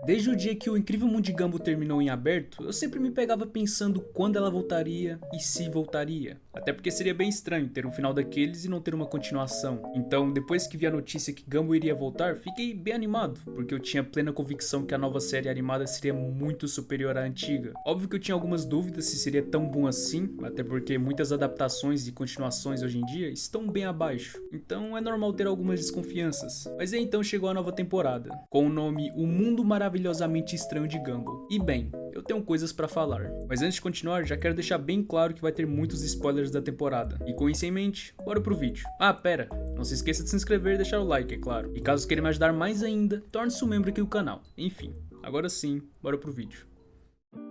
Desde o dia que o Incrível Mundo de Gumball terminou em aberto, eu sempre me pegava pensando quando ela voltaria e se voltaria. Até porque seria bem estranho ter um final daqueles e não ter uma continuação. Então, depois que vi a notícia que Gumball iria voltar, fiquei bem animado, porque eu tinha plena convicção que a nova série animada seria muito superior à antiga. Óbvio que eu tinha algumas dúvidas se seria tão bom assim, até porque muitas adaptações e continuações hoje em dia estão bem abaixo. Então é normal ter algumas desconfianças. Mas aí então chegou a nova temporada, com o nome O Mundo Maravilhosamente Estranho de Gumball. E bem, eu tenho coisas pra falar. Mas antes de continuar, já quero deixar bem claro que vai ter muitos spoilers da temporada. E com isso em mente, bora pro vídeo. Ah, pera, não se esqueça de se inscrever e deixar o like, é claro. E caso queira me ajudar mais ainda, torne-se um membro aqui do canal. Enfim, agora sim, bora pro vídeo.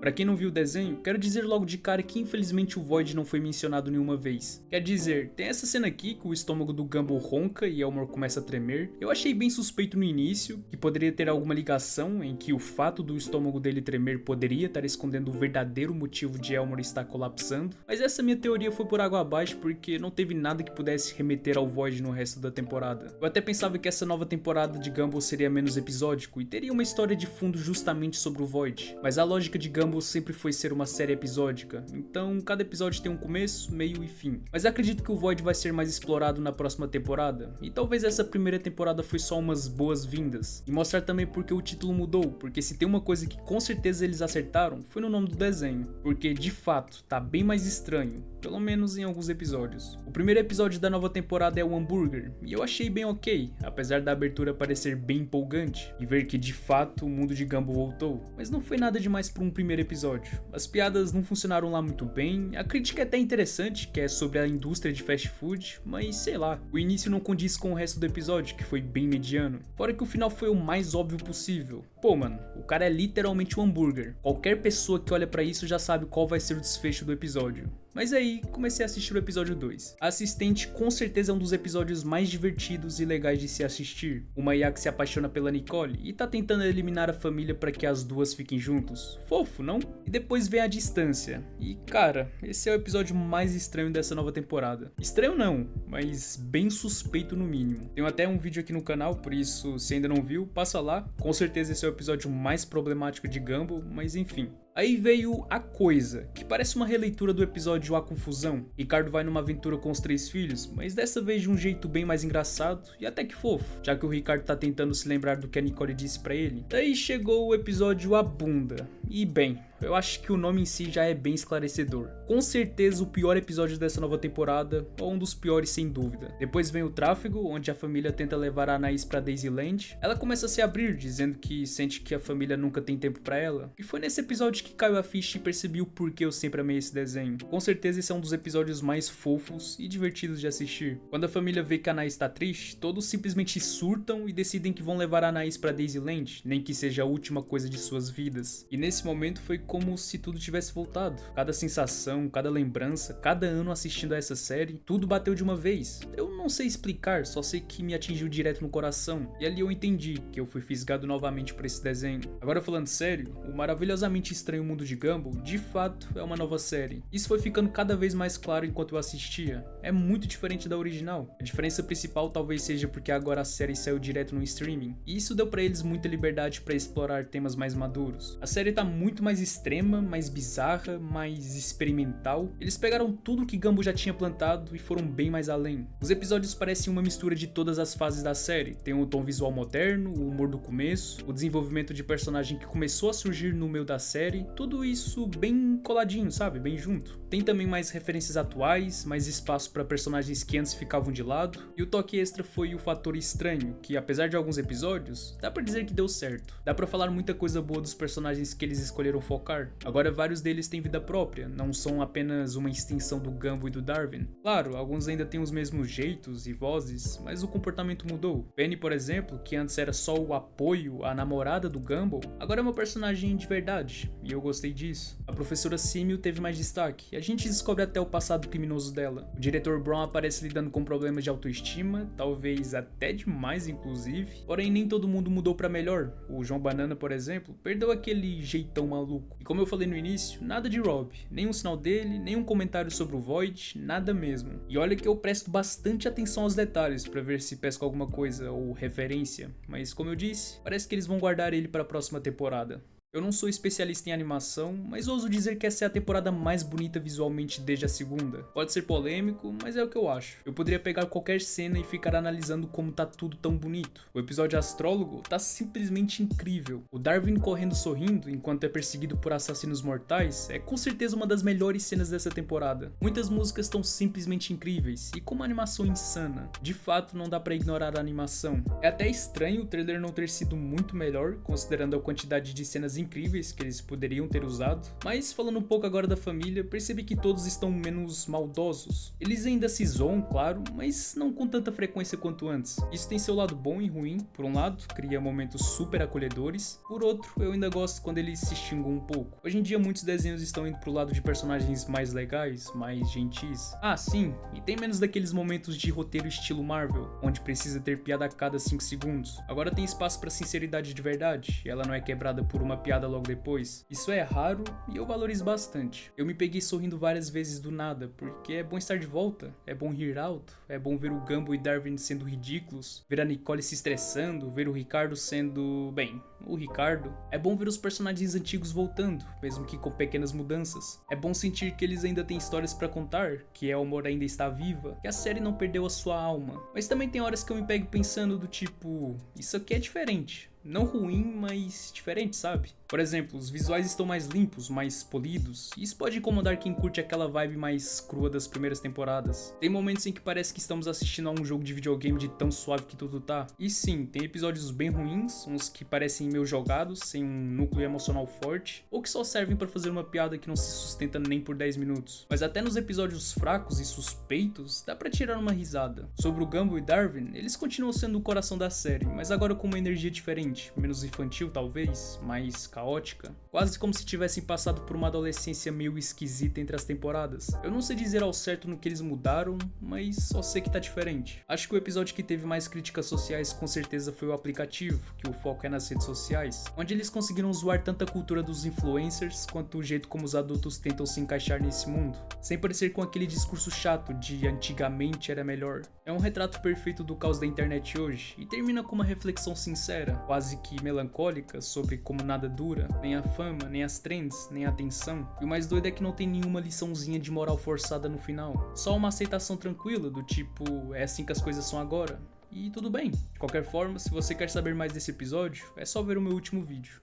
Pra quem não viu o desenho, quero dizer logo de cara que infelizmente o Void não foi mencionado nenhuma vez. Quer dizer, tem essa cena aqui que o estômago do Gumball ronca e Elmore começa a tremer. Eu achei bem suspeito no início, que poderia ter alguma ligação em que o fato do estômago dele tremer poderia estar escondendo o verdadeiro motivo de Elmore estar colapsando. Mas essa minha teoria foi por água abaixo porque não teve nada que pudesse remeter ao Void no resto da temporada. Eu até pensava que essa nova temporada de Gumball seria menos episódico e teria uma história de fundo justamente sobre o Void. Mas a lógica de Gumball sempre foi ser uma série episódica, então cada episódio tem um começo, meio e fim. Mas acredito que o Void vai ser mais explorado na próxima temporada, e talvez essa primeira temporada foi só umas boas-vindas. E mostrar também porque o título mudou, porque se tem uma coisa que com certeza eles acertaram, foi no nome do desenho, porque de fato tá bem mais estranho, pelo menos em alguns episódios. O primeiro episódio da nova temporada é o hambúrguer, e eu achei bem ok, apesar da abertura parecer bem empolgante, e ver que de fato o mundo de Gumball voltou, mas não foi nada demais para um primeiro episódio. As piadas não funcionaram lá muito bem, a crítica é até interessante, que é sobre a indústria de fast food, mas sei lá, o início não condiz com o resto do episódio, que foi bem mediano. Fora que o final foi o mais óbvio possível. Pô, mano, o cara é literalmente um hambúrguer. Qualquer pessoa que olha pra isso já sabe qual vai ser o desfecho do episódio. Mas aí, comecei a assistir o episódio 2. A Assistente com certeza é um dos episódios mais divertidos e legais de se assistir. Uma IA que se apaixona pela Nicole e tá tentando eliminar a família para que as duas fiquem juntos. Fofo, não? E depois vem a Distância. E cara, esse é o episódio mais estranho dessa nova temporada. Estranho não, mas bem suspeito no mínimo. Tenho até um vídeo aqui no canal, por isso se ainda não viu, passa lá. Com certeza esse é o episódio mais problemático de Gumball, mas enfim. Aí veio A Coisa, que parece uma releitura do episódio A Confusão. Ricardo vai numa aventura com os 3 filhos, mas dessa vez de um jeito bem mais engraçado e até que fofo, já que o Ricardo tá tentando se lembrar do que a Nicole disse pra ele. Daí chegou o episódio A Bunda, e bem, eu acho que o nome em si já é bem esclarecedor. Com certeza o pior episódio dessa nova temporada, ou um dos piores sem dúvida. Depois vem o Tráfego, onde a família tenta levar a Anaís pra Daisyland. Ela começa a se abrir, dizendo que sente que a família nunca tem tempo pra ela. E foi nesse episódio que caiu a ficha e percebi o porquê eu sempre amei esse desenho. Com certeza esse é um dos episódios mais fofos e divertidos de assistir. Quando a família vê que a Anaís tá triste, todos simplesmente surtam e decidem que vão levar a Anaís pra Daisyland, nem que seja a última coisa de suas vidas. E nesse momento foi como se tudo tivesse voltado. Cada sensação, cada lembrança, cada ano assistindo a essa série, tudo bateu de uma vez. Eu não sei explicar, só sei que me atingiu direto no coração. E ali eu entendi que eu fui fisgado novamente por esse desenho. Agora falando sério, o maravilhosamente estranho mundo de Gumball, de fato, é uma nova série. Isso foi ficando cada vez mais claro enquanto eu assistia. É muito diferente da original. A diferença principal talvez seja porque agora a série saiu direto no streaming. E isso deu pra eles muita liberdade pra explorar temas mais maduros. A série tá muito mais extrema, mais bizarra, mais experimental. Eles pegaram tudo que Gumball já tinha plantado e foram bem mais além. Os episódios parecem uma mistura de todas as fases da série. Tem o tom visual moderno, o humor do começo, o desenvolvimento de personagem que começou a surgir no meio da série, tudo isso bem coladinho, sabe? Bem junto. Tem também mais referências atuais, mais espaço para personagens que antes ficavam de lado, e o toque extra foi o fator estranho, que apesar de alguns episódios, dá pra dizer que deu certo. Dá pra falar muita coisa boa dos personagens que eles escolheram focar. Agora vários deles têm vida própria, não são apenas uma extensão do Gumball e do Darwin. Claro, alguns ainda têm os mesmos jeitos e vozes, mas o comportamento mudou. Penny, por exemplo, que antes era só o apoio, a namorada do Gumball, agora é uma personagem de verdade, e eu gostei disso. A professora Simil teve mais destaque, e a gente descobre até o passado criminoso dela. O diretor Brown aparece lidando com problemas de autoestima, talvez até demais inclusive, porém nem todo mundo mudou pra melhor. O João Banana, por exemplo, perdeu aquele jeitão maluco. E como eu falei no início, nada de Rob, nenhum sinal dele, nenhum comentário sobre o Void, nada mesmo. E olha que eu presto bastante atenção aos detalhes pra ver se pesco alguma coisa ou referência, mas como eu disse, parece que eles vão guardar ele para a próxima temporada. Eu não sou especialista em animação, mas ouso dizer que essa é a temporada mais bonita visualmente desde a segunda. Pode ser polêmico, mas é o que eu acho. Eu poderia pegar qualquer cena e ficar analisando como tá tudo tão bonito. O episódio Astrólogo tá simplesmente incrível. O Darwin correndo sorrindo enquanto é perseguido por assassinos mortais é com certeza uma das melhores cenas dessa temporada. Muitas músicas estão simplesmente incríveis e com uma animação insana. De fato, não dá pra ignorar a animação. É até estranho o trailer não ter sido muito melhor, considerando a quantidade de cenas incríveis que eles poderiam ter usado, mas falando um pouco agora da família, percebi que todos estão menos maldosos. Eles ainda se zoam, claro, mas não com tanta frequência quanto antes. Isso tem seu lado bom e ruim. Por um lado, cria momentos super acolhedores, por outro, eu ainda gosto quando eles se xingam um pouco. Hoje em dia muitos desenhos estão indo pro lado de personagens mais legais, mais gentis. Ah, sim, e tem menos daqueles momentos de roteiro estilo Marvel, onde precisa ter piada a cada 5 segundos. Agora tem espaço pra sinceridade de verdade, e ela não é quebrada por uma piada logo depois. Isso é raro e eu valorizo bastante. Eu me peguei sorrindo várias vezes do nada, porque é bom estar de volta, é bom rir alto, é bom ver o Gumball e Darwin sendo ridículos, ver a Nicole se estressando, ver o Ricardo sendo, bem, o Ricardo. É bom ver os personagens antigos voltando, mesmo que com pequenas mudanças. É bom sentir que eles ainda têm histórias pra contar, que a Elmore ainda está viva, que a série não perdeu a sua alma. Mas também tem horas que eu me pego pensando do tipo, isso aqui é diferente. Não ruim, mas diferente, sabe? Por exemplo, os visuais estão mais limpos, mais polidos, e isso pode incomodar quem curte aquela vibe mais crua das primeiras temporadas. Tem momentos em que parece que estamos assistindo a um jogo de videogame de tão suave que tudo tá. E sim, tem episódios bem ruins, uns que parecem meio jogados, sem um núcleo emocional forte, ou que só servem pra fazer uma piada que não se sustenta nem por 10 minutos. Mas até nos episódios fracos e suspeitos, dá pra tirar uma risada. Sobre o Gumball e Darwin, eles continuam sendo o coração da série, mas agora com uma energia diferente, menos infantil talvez, mais caótica, quase como se tivessem passado por uma adolescência meio esquisita entre as temporadas. Eu não sei dizer ao certo no que eles mudaram, mas só sei que tá diferente. Acho que o episódio que teve mais críticas sociais com certeza foi o aplicativo, que o foco é nas redes sociais, onde eles conseguiram zoar tanto a cultura dos influencers quanto o jeito como os adultos tentam se encaixar nesse mundo, sem parecer com aquele discurso chato de antigamente era melhor. É um retrato perfeito do caos da internet hoje e termina com uma reflexão sincera, quase que melancólica, sobre como nada dura, nem a fama, nem as trends, nem a atenção. E o mais doido é que não tem nenhuma liçãozinha de moral forçada no final. Só uma aceitação tranquila, do tipo, é assim que as coisas são agora. E tudo bem. De qualquer forma, se você quer saber mais desse episódio, é só ver o meu último vídeo.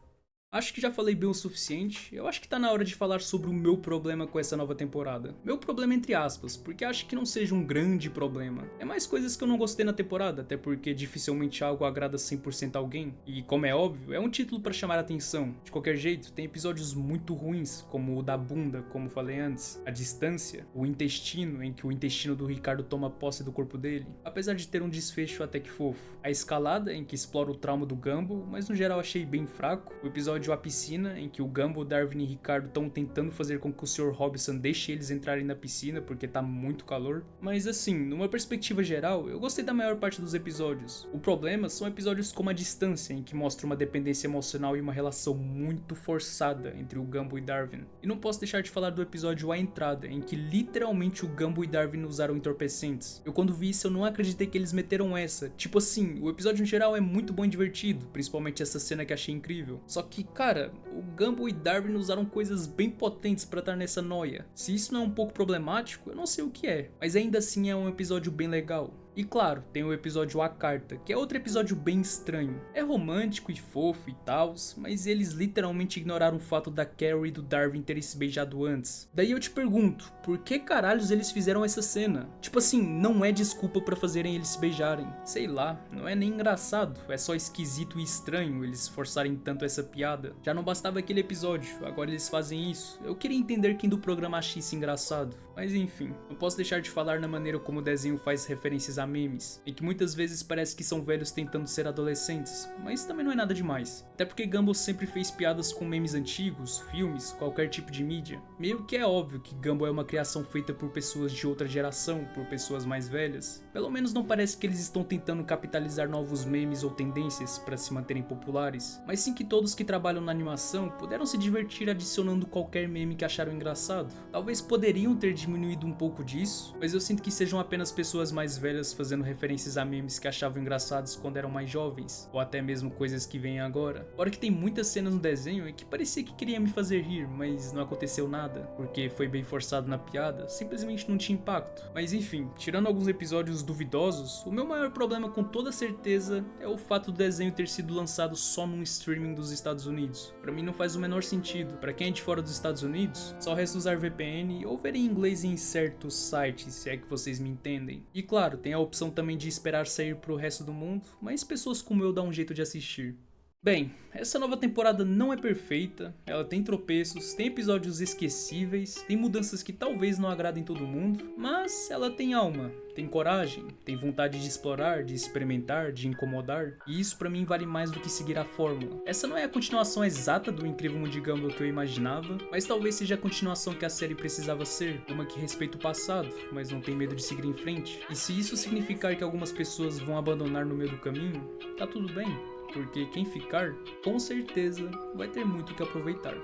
Acho que já falei bem o suficiente, eu acho que tá na hora de falar sobre o meu problema com essa nova temporada. Meu problema entre aspas, porque acho que não seja um grande problema. É mais coisas que eu não gostei na temporada, até porque dificilmente algo agrada 100% a alguém. E como é óbvio, é um título pra chamar a atenção. De qualquer jeito, tem episódios muito ruins, como o da bunda, como falei antes, a distância, o intestino, em que o intestino do Ricardo toma posse do corpo dele, apesar de ter um desfecho até que fofo. A escalada, em que explora o trauma do Gumball, mas no geral achei bem fraco. O episódio A Piscina, em que o Gumball, Darwin e Ricardo estão tentando fazer com que o Sr. Robinson deixe eles entrarem na piscina porque tá muito calor. Mas assim, numa perspectiva geral, eu gostei da maior parte dos episódios. O problema são episódios como A Distância, em que mostra uma dependência emocional e uma relação muito forçada entre o Gumball e Darwin. E não posso deixar de falar do episódio A Entrada, em que literalmente o Gumball e Darwin usaram entorpecentes. Eu quando vi isso eu não acreditei que eles meteram essa. Tipo assim, o episódio em geral é muito bom e divertido, principalmente essa cena que achei incrível. Só que, cara, o Gumball e Darwin usaram coisas bem potentes pra estar nessa noia. Se isso não é um pouco problemático, eu não sei o que é. Mas ainda assim é um episódio bem legal. E claro, tem o episódio A Carta, que é outro episódio bem estranho. É romântico e fofo e tals, mas eles literalmente ignoraram o fato da Carrie e do Darwin terem se beijado antes. Daí eu te pergunto, por que caralhos eles fizeram essa cena? Tipo assim, não é desculpa pra fazerem eles se beijarem. Sei lá, não é nem engraçado, é só esquisito e estranho eles forçarem tanto essa piada. Já não bastava aquele episódio, agora eles fazem isso. Eu queria entender quem do programa acha isso engraçado. Mas enfim, não posso deixar de falar na maneira como o desenho faz referências a memes, em que muitas vezes parece que são velhos tentando ser adolescentes, mas também não é nada demais. Até porque Gumball sempre fez piadas com memes antigos, filmes, qualquer tipo de mídia. Meio que é óbvio que Gumball é uma criação feita por pessoas de outra geração, por pessoas mais velhas. Pelo menos não parece que eles estão tentando capitalizar novos memes ou tendências para se manterem populares, mas sim que todos que trabalham na animação puderam se divertir adicionando qualquer meme que acharam engraçado. Talvez poderiam ter diminuído um pouco disso, mas eu sinto que sejam apenas pessoas mais velhas fazendo referências a memes que achavam engraçados quando eram mais jovens, ou até mesmo coisas que vêm agora. Fora que tem muitas cenas no desenho em que parecia que queria me fazer rir, mas não aconteceu nada, porque foi bem forçado na piada, simplesmente não tinha impacto. Mas enfim, tirando alguns episódios duvidosos, o meu maior problema com toda certeza é o fato do desenho ter sido lançado só num streaming dos Estados Unidos. Pra mim não faz o menor sentido. Pra quem é de fora dos Estados Unidos, só resta usar VPN ou ver em inglês em certos sites, se é que vocês me entendem. E claro, tem a opção também de esperar sair pro resto do mundo, mas pessoas como eu dão um jeito de assistir. Bem, essa nova temporada não é perfeita, ela tem tropeços, tem episódios esquecíveis, tem mudanças que talvez não agradem todo mundo, mas ela tem alma, tem coragem, tem vontade de explorar, de experimentar, de incomodar, e isso pra mim vale mais do que seguir a fórmula. Essa não é a continuação exata do Incrível Mundo de Gumball que eu imaginava, mas talvez seja a continuação que a série precisava ser, uma que respeita o passado, mas não tem medo de seguir em frente. E se isso significar que algumas pessoas vão abandonar no meio do caminho, tá tudo bem. Porque quem ficar, com certeza, vai ter muito o que aproveitar.